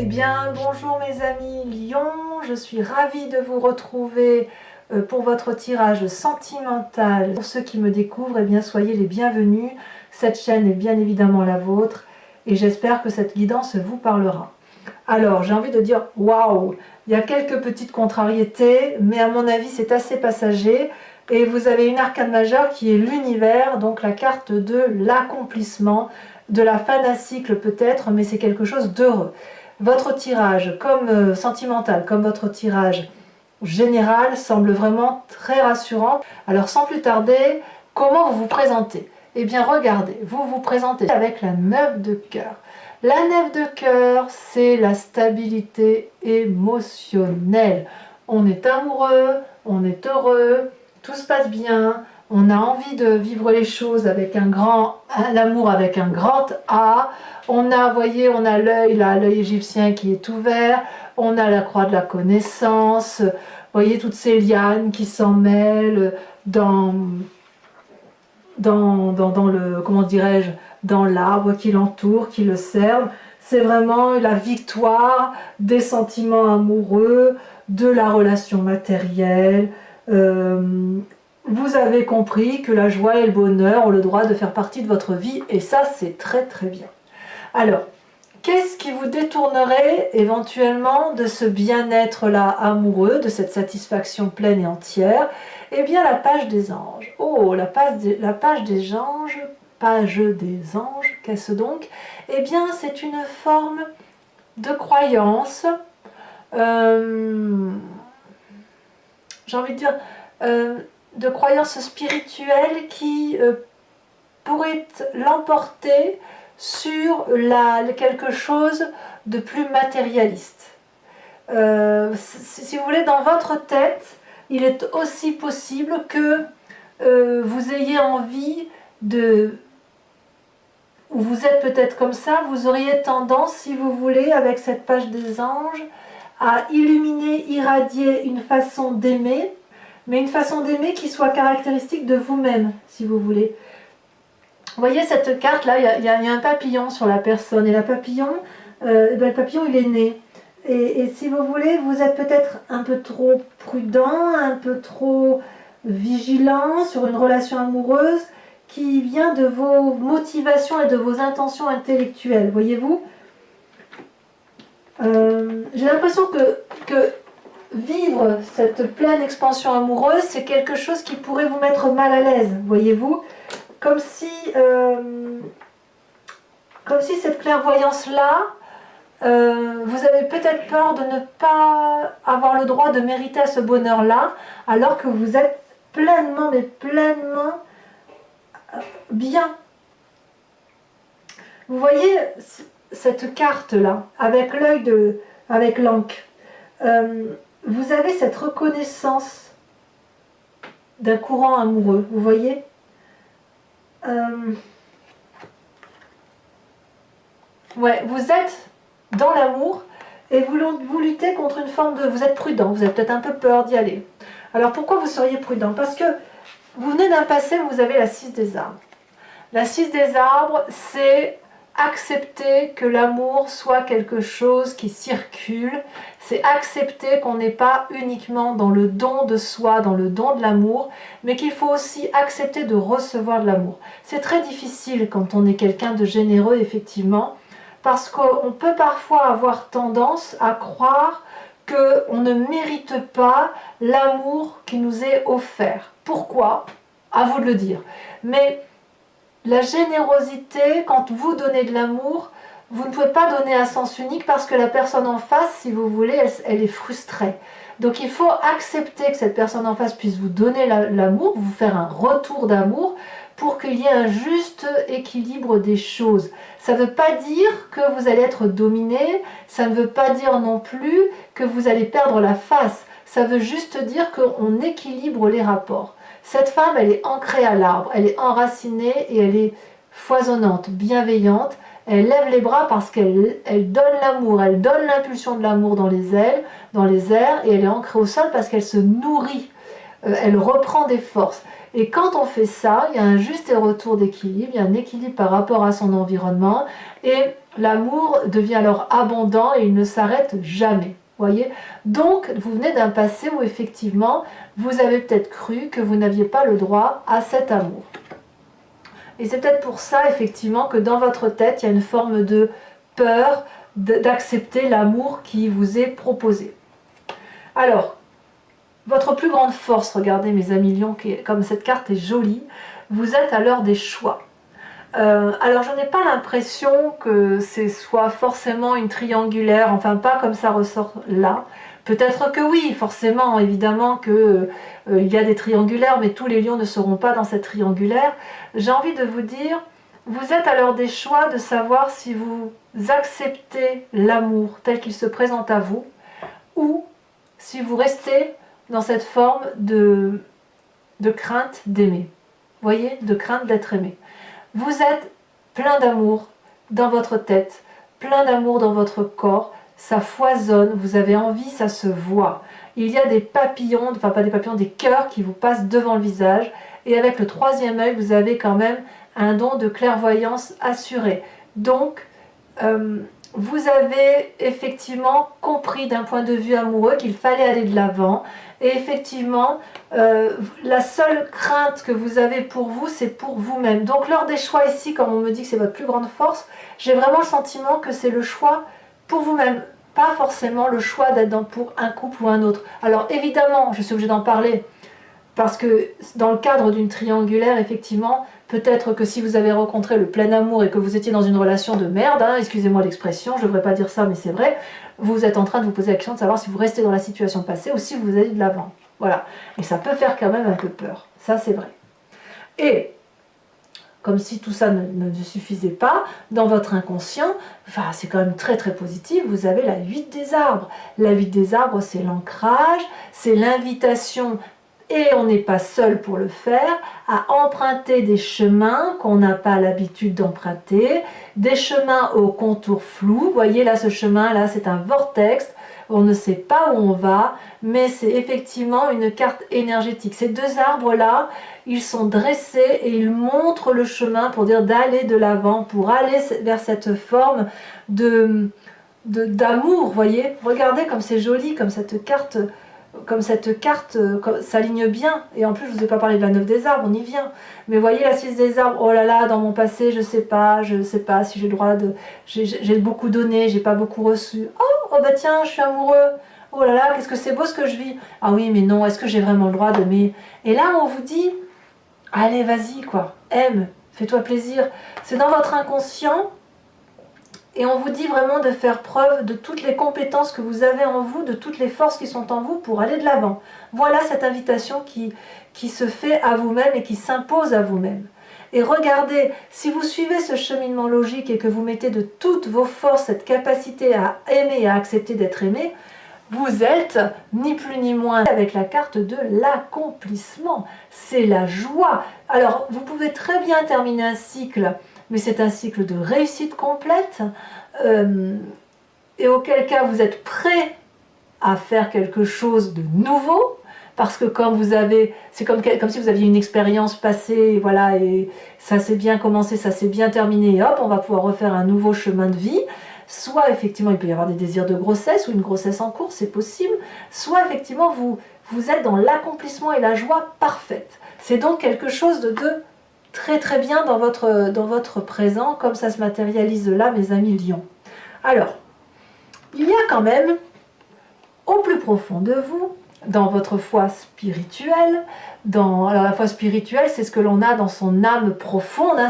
Eh bien, bonjour mes amis Lions, je suis ravie de vous retrouver pour votre tirage sentimental. Pour ceux qui me découvrent, eh bien, soyez les bienvenus. Cette chaîne est bien évidemment la vôtre et j'espère que cette guidance vous parlera. Alors, j'ai envie de dire, waouh, il y a quelques petites contrariétés, mais à mon avis, c'est assez passager. Et vous avez une arcane majeure qui est l'univers, donc la carte de l'accomplissement, de la fin d'un cycle peut-être, mais c'est quelque chose d'heureux. Votre tirage, comme sentimental, comme votre tirage général, semble vraiment très rassurant. Alors sans plus tarder, comment vous vous présentez? Eh bien regardez, vous vous présentez avec la 9 de cœur. La 9 de cœur, c'est la stabilité émotionnelle. On est amoureux, on est heureux, tout se passe bien, on a envie de vivre les choses avec l'amour avec un grand A. On a, voyez, on a l'œil là, l'œil égyptien qui est ouvert, on a la croix de la connaissance, voyez toutes ces lianes qui s'en mêlent dans le, comment dirais-je, dans l'arbre qui l'entoure, qui le serve. C'est vraiment la victoire des sentiments amoureux, de la relation matérielle. Vous avez compris que la joie et le bonheur ont le droit de faire partie de votre vie et ça c'est très très bien. Alors, qu'est-ce qui vous détournerait éventuellement de ce bien-être là amoureux, de cette satisfaction pleine et entière? Eh bien la page des anges. Oh, la page des anges, qu'est-ce donc? Eh bien c'est une forme de croyance, j'ai envie de dire, de croyance spirituelle qui pourrait l'emporter sur quelque chose de plus matérialiste. Si vous voulez, dans votre tête, il est aussi possible que vous ayez envie de... ou vous êtes peut-être comme ça, vous auriez tendance, si vous voulez, avec cette page des anges, à illuminer, irradier une façon d'aimer, mais une façon d'aimer qui soit caractéristique de vous-même, si vous voulez. Vous voyez cette carte là, il y a un papillon sur la personne, et le papillon il est né. Et si vous voulez, vous êtes peut-être un peu trop prudent, un peu trop vigilant sur une relation amoureuse qui vient de vos motivations et de vos intentions intellectuelles, voyez-vous. J'ai l'impression que vivre cette pleine expansion amoureuse, c'est quelque chose qui pourrait vous mettre mal à l'aise, voyez-vous. Comme si cette clairvoyance-là, vous avez peut-être peur de ne pas avoir le droit de mériter à ce bonheur-là, alors que vous êtes pleinement, mais pleinement bien. Vous voyez cette carte-là, avec l'œil avec l'encre. Vous avez cette reconnaissance d'un courant amoureux, vous voyez. Ouais, vous êtes dans l'amour et vous luttez contre une forme de... Vous êtes prudent, vous avez peut-être un peu peur d'y aller. Alors pourquoi vous seriez prudent? Parce que vous venez d'un passé où vous avez la 6 des arbres. La 6 des arbres, c'est accepter que l'amour soit quelque chose qui circule, c'est accepter qu'on n'est pas uniquement dans le don de soi, dans le don de l'amour, mais qu'il faut aussi accepter de recevoir de l'amour. C'est très difficile quand on est quelqu'un de généreux, effectivement, parce qu'on peut parfois avoir tendance à croire qu'on ne mérite pas l'amour qui nous est offert. Pourquoi? À vous de le dire. Mais la générosité, quand vous donnez de l'amour, vous ne pouvez pas donner à sens unique parce que la personne en face, si vous voulez, elle est frustrée. Donc il faut accepter que cette personne en face puisse vous donner l'amour, vous faire un retour d'amour pour qu'il y ait un juste équilibre des choses. Ça ne veut pas dire que vous allez être dominé, ça ne veut pas dire non plus que vous allez perdre la face. Ça veut juste dire qu'on équilibre les rapports. Cette femme, elle est ancrée à l'arbre, elle est enracinée et elle est foisonnante, bienveillante. Elle lève les bras parce qu'elle donne l'amour, elle donne l'impulsion de l'amour dans les airs, et elle est ancrée au sol parce qu'elle se nourrit, elle reprend des forces. Et quand on fait ça, il y a un juste retour d'équilibre, il y a un équilibre par rapport à son environnement, et l'amour devient alors abondant et il ne s'arrête jamais. Voyez, donc vous venez d'un passé où effectivement vous avez peut-être cru que vous n'aviez pas le droit à cet amour. Et c'est peut-être pour ça effectivement que dans votre tête il y a une forme de peur d'accepter l'amour qui vous est proposé. Alors, votre plus grande force, regardez mes amis lions, comme cette carte est jolie, vous êtes à l'heure des choix. Alors je n'ai pas l'impression que ce soit forcément une triangulaire, enfin pas comme ça ressort là. Peut-être que oui, forcément, évidemment que il y a des triangulaires, mais tous les lions ne seront pas dans cette triangulaire. J'ai envie de vous dire, vous êtes à l'heure des choix de savoir si vous acceptez l'amour tel qu'il se présente à vous, ou si vous restez dans cette forme de crainte d'aimer. Vous voyez, de crainte d'être aimé. Vous êtes plein d'amour dans votre tête, plein d'amour dans votre corps, ça foisonne, vous avez envie, ça se voit. Il y a des papillons, enfin pas des papillons, des cœurs qui vous passent devant le visage, et avec le troisième œil, vous avez quand même un don de clairvoyance assuré. Donc, vous avez effectivement compris d'un point de vue amoureux qu'il fallait aller de l'avant. Et effectivement, la seule crainte que vous avez pour vous, c'est pour vous-même. Donc lors des choix ici, comme on me dit que c'est votre plus grande force, j'ai vraiment le sentiment que c'est le choix pour vous-même. Pas forcément le choix d'être pour un couple ou un autre. Alors évidemment, je suis obligée d'en parler, parce que dans le cadre d'une triangulaire, effectivement, peut-être que si vous avez rencontré le plein amour et que vous étiez dans une relation de merde, hein, excusez-moi l'expression, je ne devrais pas dire ça, mais c'est vrai, vous êtes en train de vous poser la question de savoir si vous restez dans la situation passée ou si vous allez de l'avant. Voilà. Et ça peut faire quand même un peu peur. Ça, c'est vrai. Et, comme si tout ça ne suffisait pas, dans votre inconscient, enfin, c'est quand même très très positif, vous avez la 8 des arbres. La 8 des arbres, c'est l'ancrage, c'est l'invitation, et on n'est pas seul pour le faire, à emprunter des chemins qu'on n'a pas l'habitude d'emprunter, des chemins aux contours flous. Vous voyez là, ce chemin-là, c'est un vortex, on ne sait pas où on va, mais c'est effectivement une carte énergétique. Ces deux arbres-là, ils sont dressés et ils montrent le chemin pour dire d'aller de l'avant, pour aller vers cette forme d'amour, vous voyez. Regardez comme c'est joli, comme cette carte s'aligne bien. Et en plus, je ne vous ai pas parlé de la 9 des arbres, on y vient. Mais vous voyez la 6 des arbres, oh là là, dans mon passé, je sais pas si j'ai le droit de... J'ai beaucoup donné, j'ai pas beaucoup reçu. Oh bah tiens, je suis amoureux. Oh là là, qu'est-ce que c'est beau ce que je vis. Ah oui, mais non, est-ce que j'ai vraiment le droit d'aimer? Et là, on vous dit, allez, vas-y, quoi, aime, fais-toi plaisir. C'est dans votre inconscient. Et on vous dit vraiment de faire preuve de toutes les compétences que vous avez en vous, de toutes les forces qui sont en vous pour aller de l'avant. Voilà cette invitation qui se fait à vous-même et qui s'impose à vous-même. Et regardez, si vous suivez ce cheminement logique et que vous mettez de toutes vos forces cette capacité à aimer et à accepter d'être aimé, vous êtes ni plus ni moins avec la carte de l'accomplissement. C'est la joie. Alors, vous pouvez très bien terminer un cycle, mais c'est un cycle de réussite complète, et auquel cas vous êtes prêt à faire quelque chose de nouveau, parce que quand vous avez, c'est comme si vous aviez une expérience passée, voilà, et ça s'est bien commencé, ça s'est bien terminé, et hop, on va pouvoir refaire un nouveau chemin de vie. Soit effectivement il peut y avoir des désirs de grossesse ou une grossesse en cours, c'est possible, soit effectivement vous êtes dans l'accomplissement et la joie parfaite. C'est donc quelque chose de très très bien dans votre présent, comme ça se matérialise là, mes amis lions. Alors, il y a quand même, au plus profond de vous, dans votre foi spirituelle, alors la foi spirituelle, c'est ce que l'on a dans son âme profonde, hein,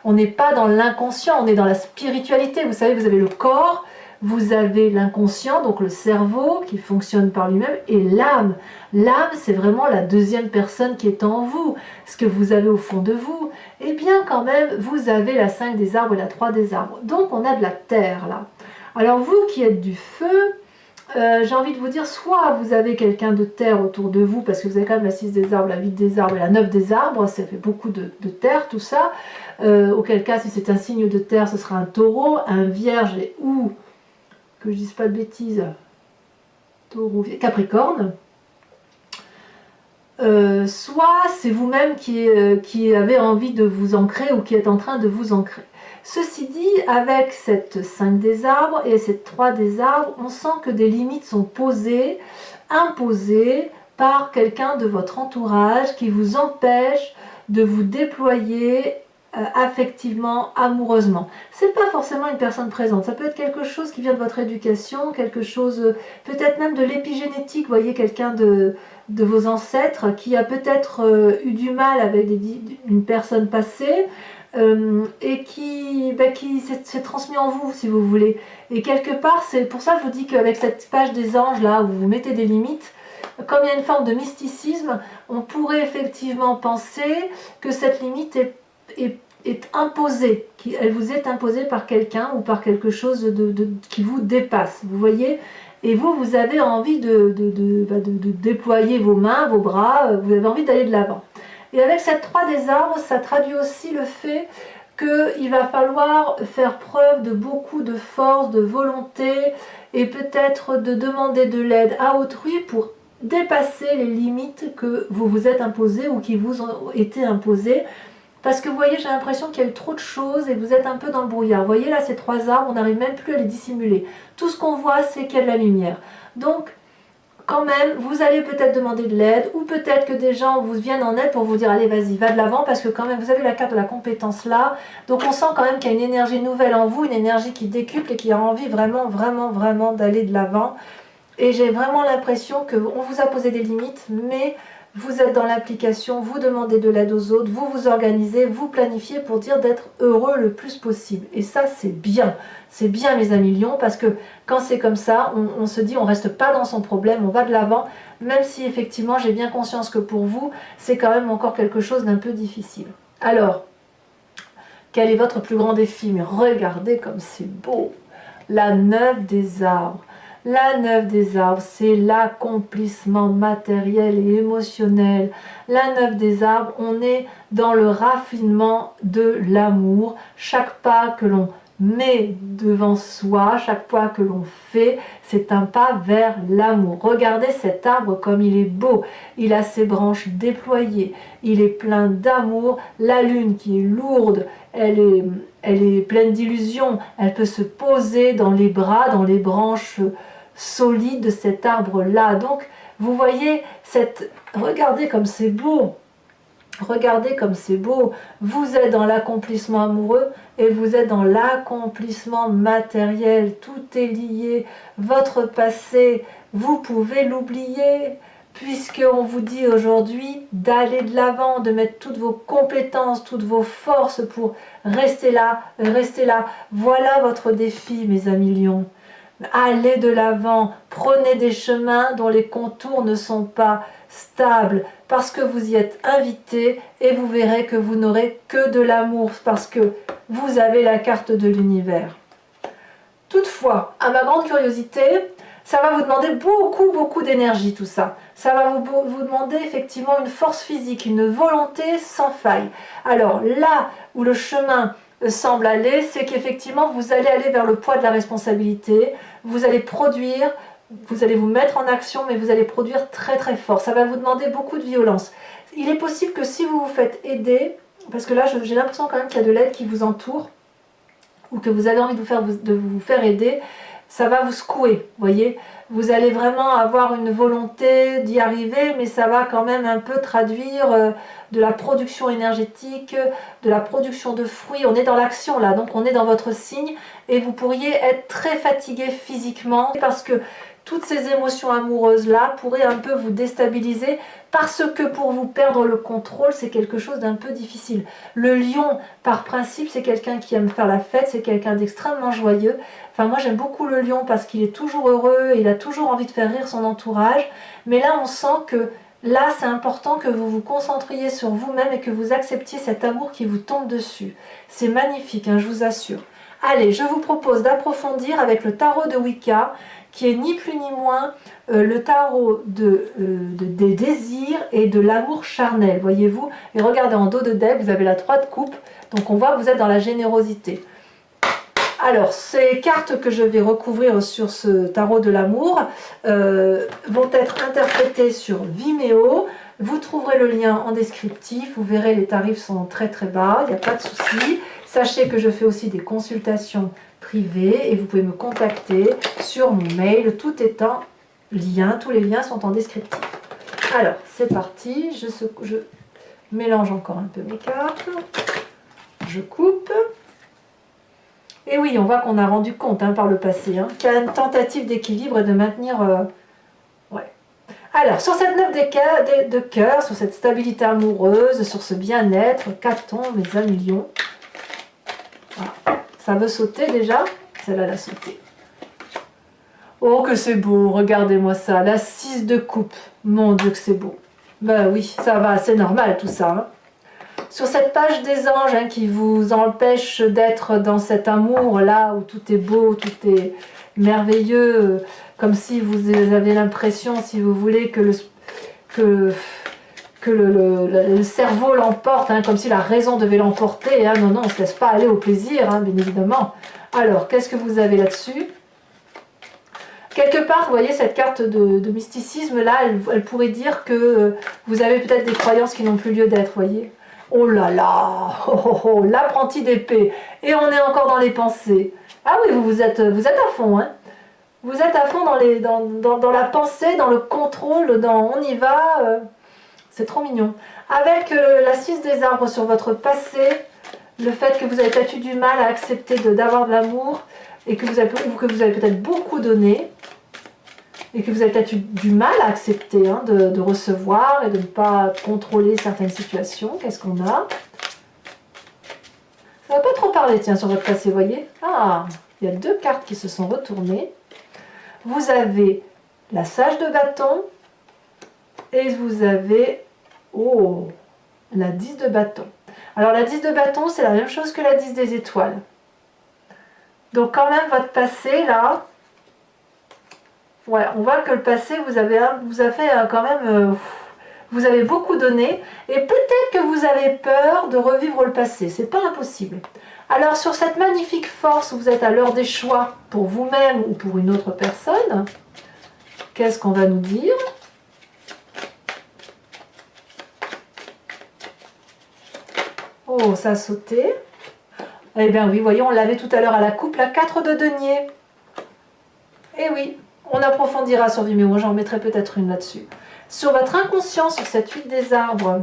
on n'est pas dans l'inconscient, on est dans la spiritualité. Vous savez, vous avez le corps, vous avez l'inconscient, donc le cerveau qui fonctionne par lui-même, et l'âme. L'âme, c'est vraiment la deuxième personne qui est en vous, ce que vous avez au fond de vous. Eh bien, quand même, vous avez la 5 des arbres et la 3 des arbres. Donc, on a de la terre, là. Alors, vous qui êtes du feu, j'ai envie de vous dire, soit vous avez quelqu'un de terre autour de vous, parce que vous avez quand même la 6 des arbres, la 8 des arbres et la 9 des arbres, ça fait beaucoup de terre, tout ça. Auquel cas, si c'est un signe de terre, ce sera un taureau, un vierge ou, que je dise pas de bêtises, taureau, capricorne. Soit c'est vous-même qui avez envie de vous ancrer ou qui êtes en train de vous ancrer. Ceci dit, avec cette 5 des arbres et cette 3 des arbres, on sent que des limites sont posées, imposées par quelqu'un de votre entourage qui vous empêche de vous déployer affectivement, amoureusement. C'est pas forcément une personne présente, ça peut être quelque chose qui vient de votre éducation, quelque chose peut-être même de l'épigénétique, vous voyez, quelqu'un de vos ancêtres qui a peut-être eu du mal avec une personne passée et qui s'est transmis en vous, si vous voulez. Et quelque part, c'est pour ça que je vous dis qu'avec cette page des anges là, où vous mettez des limites, comme il y a une forme de mysticisme, on pourrait effectivement penser que cette limite est imposée, elle vous est imposée par quelqu'un ou par quelque chose qui vous dépasse, vous voyez. Et vous avez envie de déployer vos mains, vos bras, vous avez envie d'aller de l'avant. Et avec cette 3 des arbres, ça traduit aussi le fait qu'il va falloir faire preuve de beaucoup de force, de volonté, et peut-être de demander de l'aide à autrui pour dépasser les limites que vous vous êtes imposées ou qui vous ont été imposées. Parce que vous voyez, j'ai l'impression qu'il y a eu trop de choses et vous êtes un peu dans le brouillard. Vous voyez là, ces 3 arbres, on n'arrive même plus à les dissimuler. Tout ce qu'on voit, c'est qu'il y a de la lumière. Donc, quand même, vous allez peut-être demander de l'aide, ou peut-être que des gens vous viennent en aide pour vous dire allez, vas-y, va de l'avant, parce que quand même, vous avez la carte de la compétence là. Donc, on sent quand même qu'il y a une énergie nouvelle en vous, une énergie qui décuple et qui a envie vraiment, vraiment, vraiment d'aller de l'avant. Et j'ai vraiment l'impression qu'on vous a posé des limites, mais vous êtes dans l'application, vous demandez de l'aide aux autres, vous vous organisez, vous planifiez pour dire d'être heureux le plus possible. Et ça, c'est bien mes amis lions, parce que quand c'est comme ça, on se dit on reste pas dans son problème, on va de l'avant, même si effectivement j'ai bien conscience que pour vous, c'est quand même encore quelque chose d'un peu difficile. Alors, quel est votre plus grand défi? Mais regardez comme c'est beau, la 9 des arbres. La 9 des arbres, c'est l'accomplissement matériel et émotionnel. La 9 des arbres, on est dans le raffinement de l'amour. Chaque pas que l'on met devant soi, chaque pas que l'on fait, c'est un pas vers l'amour. Regardez cet arbre comme il est beau. Il a ses branches déployées. Il est plein d'amour. La lune qui est lourde, elle est pleine d'illusions. Elle peut se poser dans les bras, dans les branches solide de cet arbre-là. Donc, vous voyez, regardez comme c'est beau. Regardez comme c'est beau. Vous êtes dans l'accomplissement amoureux et vous êtes dans l'accomplissement matériel. Tout est lié. Votre passé, vous pouvez l'oublier, puisqu'on vous dit aujourd'hui d'aller de l'avant, de mettre toutes vos compétences, toutes vos forces pour rester là, rester là. Voilà votre défi, mes amis lions. Allez de l'avant, prenez des chemins dont les contours ne sont pas stables, parce que vous y êtes invité et vous verrez que vous n'aurez que de l'amour, parce que vous avez la carte de l'univers. Toutefois, à ma grande curiosité, ça va vous demander beaucoup d'énergie tout ça. Ça va vous demander effectivement une force physique, une volonté sans faille. Alors là où le chemin semble aller, c'est qu'effectivement vous allez aller vers le poids de la responsabilité, vous allez produire, vous allez vous mettre en action, mais vous allez produire très fort. Ça va vous demander beaucoup de violence. Il est possible que si vous vous faites aider, parce que là j'ai l'impression quand même qu'il y a de l'aide qui vous entoure, ou que vous avez envie de vous faire aider, ça va vous secouer, voyez. Vous allez vraiment avoir une volonté d'y arriver, mais ça va quand même un peu traduire de la production énergétique, de la production de fruits. On est dans l'action là, donc on est dans votre signe, et vous pourriez être très fatigué physiquement, parce que toutes ces émotions amoureuses-là pourraient un peu vous déstabiliser, parce que pour vous perdre le contrôle, c'est quelque chose d'un peu difficile. Le lion, par principe, c'est quelqu'un qui aime faire la fête, c'est quelqu'un d'extrêmement joyeux. Enfin, moi, j'aime beaucoup le lion parce qu'il est toujours heureux, il a toujours envie de faire rire son entourage. Mais là, on sent que là, c'est important que vous vous concentriez sur vous-même et que vous acceptiez cet amour qui vous tombe dessus. C'est magnifique, hein, je vous assure. Allez, je vous propose d'approfondir avec le tarot de Wicca, qui est ni plus ni moins le tarot des désirs et de l'amour charnel, voyez-vous. Et regardez, en dos de deck, vous avez la 3 de coupe, donc on voit que vous êtes dans la générosité. Alors, ces cartes que je vais recouvrir sur ce tarot de l'amour vont être interprétées sur Vimeo. Vous trouverez le lien en descriptif, vous verrez les tarifs sont très bas, il n'y a pas de souci. Sachez que je fais aussi des consultations privées et vous pouvez me contacter sur mon mail, tout est en lien, tous les liens sont en descriptif. Alors, c'est parti, je mélange encore un peu mes cartes, je coupe. Et oui, on voit qu'on a rendu compte par le passé, qu'il y a une tentative d'équilibre et de maintenir... ouais. Alors, sur cette 9 de cœur, sur cette stabilité amoureuse, sur ce bien-être, qu'a-t-on, mes amis lions? Voilà. Ça veut sauter déjà? Celle-là, elle a sauté. Oh, que c'est beau, regardez-moi ça, la 6 de coupe. Mon Dieu, que c'est beau. Ben oui, ça va, c'est normal tout ça. Sur cette page des anges qui vous empêche d'être dans cet amour-là, où tout est beau, tout est merveilleux, comme si vous avez l'impression, si vous voulez, que le cerveau l'emporte, comme si la raison devait l'emporter. Non, non, on ne se laisse pas aller au plaisir, bien évidemment. Alors, qu'est-ce que vous avez là-dessus? Quelque part, vous voyez, cette carte de mysticisme, là, elle pourrait dire que vous avez peut-être des croyances qui n'ont plus lieu d'être, voyez. Oh là là, l'apprenti d'épée. Et on est encore dans les pensées. Ah oui, vous êtes à fond, Vous êtes à fond dans la pensée, dans le contrôle, on y va. C'est trop mignon. Avec la 6 des arbres sur votre passé, le fait que vous avez peut-être eu du mal à accepter d'avoir de l'amour, et que vous avez peut-être beaucoup donné, et que vous avez peut-être eu du mal à accepter de recevoir et de ne pas contrôler certaines situations. Qu'est-ce qu'on a? Ça ne va pas trop parler, tiens, sur votre passé, vous voyez? Ah, il y a 2 cartes qui se sont retournées. Vous avez la sage de bâton et vous avez, oh, la 10 de bâton. Alors la 10 de bâton, c'est la même chose que la 10 des étoiles. Donc quand même, votre passé, là, ouais, on voit que le passé vous a fait quand même, vous avez beaucoup donné, et peut-être que vous avez peur de revivre le passé, c'est pas impossible. Alors sur cette magnifique force où vous êtes à l'heure des choix pour vous-même ou pour une autre personne, qu'est-ce qu'on va nous dire? Oh, ça a sauté. Eh bien oui, voyez, on l'avait tout à l'heure à la coupe, la 4 de denier. Eh oui. On approfondira sur Vimeo, j'en mettrai peut-être une là-dessus. Sur votre inconscient, sur cette 8 des arbres.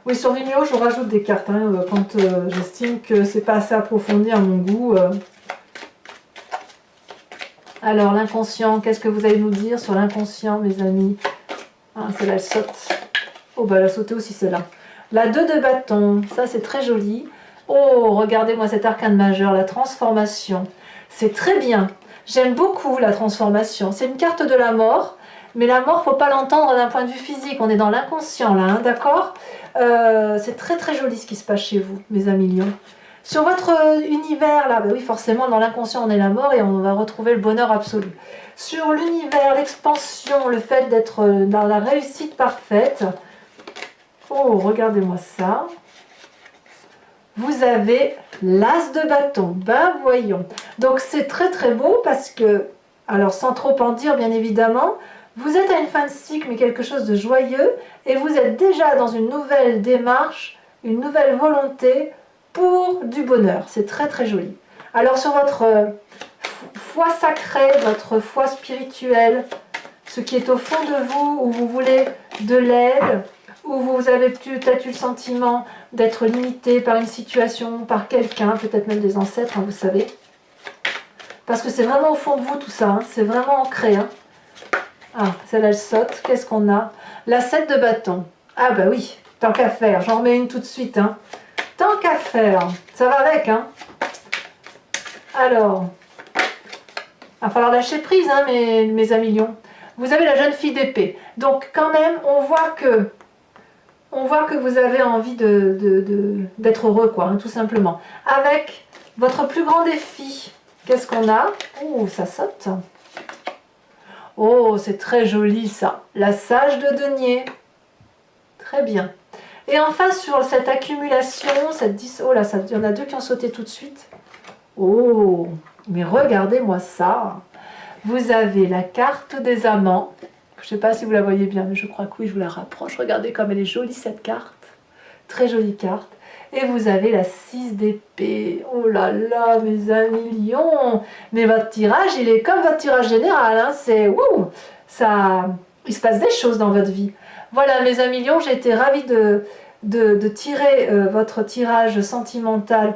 Oui, sur Vimeo, je vous rajoute des cartes quand j'estime que c'est pas assez approfondi à mon goût. Alors, l'inconscient, qu'est-ce que vous allez nous dire sur l'inconscient, mes amis? Ah, celle-là, elle saute. Oh, bah, elle a sauté aussi, celle-là. La 2 de bâton, ça, c'est très joli. Oh, regardez-moi cet arcane majeur, la transformation. C'est très bien. J'aime beaucoup la transformation. C'est une carte de la mort, mais la mort, il ne faut pas l'entendre d'un point de vue physique. On est dans l'inconscient, là, d'accord? C'est très, très joli ce qui se passe chez vous, mes amis lions. Sur votre univers, là, bah oui, forcément, dans l'inconscient, on est la mort et on va retrouver le bonheur absolu. Sur l'univers, l'expansion, le fait d'être dans la réussite parfaite. Oh, regardez-moi ça. Vous avez l'as de bâton. Ben voyons. Donc c'est très très beau parce que, alors sans trop en dire bien évidemment, vous êtes à une fin de cycle mais quelque chose de joyeux et vous êtes déjà dans une nouvelle démarche, une nouvelle volonté pour du bonheur. C'est très très joli. Alors sur votre foi sacrée, votre foi spirituelle, ce qui est au fond de vous, où vous voulez de l'aide, où vous avez peut-être eu le sentiment d'être limité par une situation, par quelqu'un, peut-être même des ancêtres, vous savez. Parce que c'est vraiment au fond de vous tout ça, c'est vraiment ancré. Ah, celle-là, elle saute. Qu'est-ce qu'on a? La 7 de bâton. Ah bah oui, tant qu'à faire, j'en remets une tout de suite. Tant qu'à faire, ça va avec. Alors, il va falloir lâcher prise, mes amis lions. Vous avez la jeune fille d'épée. Donc quand même, on voit que vous avez envie d'être heureux, quoi, tout simplement. Avec votre plus grand défi, qu'est-ce qu'on a? Oh, ça saute. Oh, c'est très joli, ça. La sage de denier. Très bien. Et enfin, sur cette accumulation, cette 10... Oh là, il y en a 2 qui ont sauté tout de suite. Oh, mais regardez-moi ça. Vous avez la carte des amants. Je ne sais pas si vous la voyez bien, mais je crois que oui, je vous la rapproche. Regardez comme elle est jolie, cette carte. très jolie carte. Et vous avez la 6 d'épée. Oh là là, mes amis lions. Mais votre tirage, il est comme votre tirage général. Hein. C'est wouh, ça, il se passe des choses dans votre vie. Voilà, mes amis lions, j'ai été ravie de tirer votre tirage sentimental.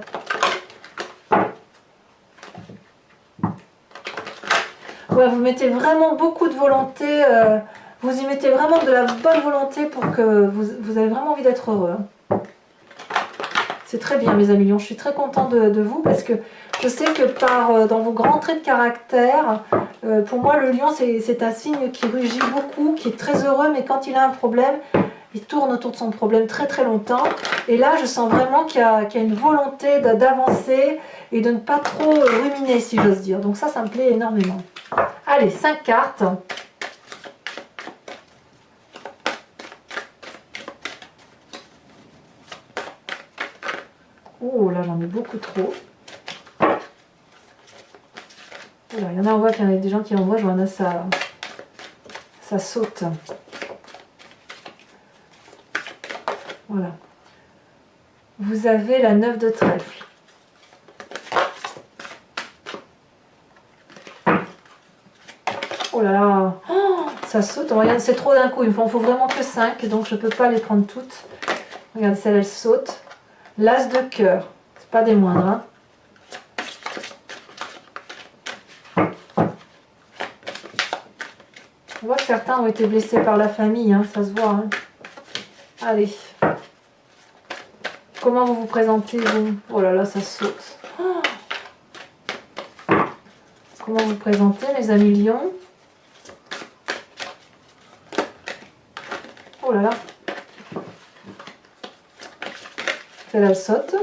Ouais, vous mettez vraiment beaucoup de volonté. Vous y mettez vraiment de la bonne volonté pour que vous avez vraiment envie d'être heureux. Hein. C'est très bien, mes amis lions. Je suis très contente de vous parce que je sais que dans vos grands traits de caractère, pour moi, le lion, c'est un signe qui rugit beaucoup, qui est très heureux, mais quand il a un problème, il tourne autour de son problème très très longtemps. Et là, je sens vraiment qu'il y a une volonté d'avancer et de ne pas trop ruminer, si j'ose dire. Donc ça me plaît énormément. Allez, 5 cartes. Oh là, j'en ai beaucoup trop. Voilà, il y en a, on voit qu'il y en a des gens qui envoient, Johanna, ça saute. Voilà. Vous avez la 9 de trèfle. Oh là là, oh, ça saute. Regarde, c'est trop d'un coup. Il me faut vraiment que 5, donc je ne peux pas les prendre toutes. Regardez, celle, elle saute. L'as de cœur. C'est pas des moindres. Hein. On voit que certains ont été blessés par la famille, hein, ça se voit. Hein. Allez. Comment vous vous présentez, vous? Oh là là, ça saute. Oh. Comment vous vous présentez, mes amis lions? Oh là là. Celle-là, elle saute.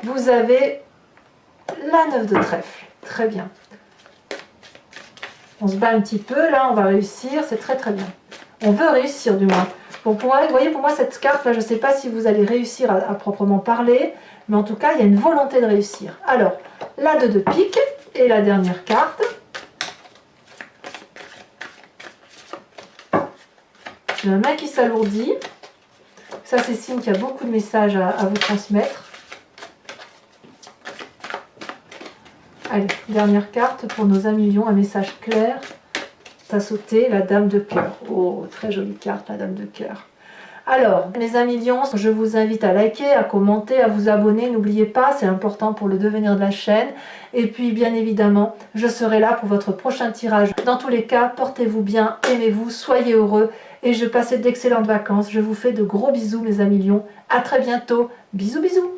Vous avez la 9 de trèfle. Très bien. On se bat un petit peu, là, on va réussir. C'est très très bien. On veut réussir, du moins. Bon, vous voyez, pour moi, cette carte-là, je ne sais pas si vous allez réussir à proprement parler, mais en tout cas, il y a une volonté de réussir. Alors, la 2 de pique et la dernière carte. J'ai la main qui s'alourdit. Ça, c'est signe qu'il y a beaucoup de messages à vous transmettre. Allez, dernière carte pour nos amis lions, un message clair. Ça a sauté, la dame de cœur. Oh, très jolie carte, la dame de cœur. Alors, mes amis lions, je vous invite à liker, à commenter, à vous abonner. N'oubliez pas, c'est important pour le devenir de la chaîne. Et puis, bien évidemment, je serai là pour votre prochain tirage. Dans tous les cas, portez-vous bien, aimez-vous, soyez heureux. Et je passe d'excellentes vacances. Je vous fais de gros bisous, mes amis lions. À très bientôt. Bisous, bisous.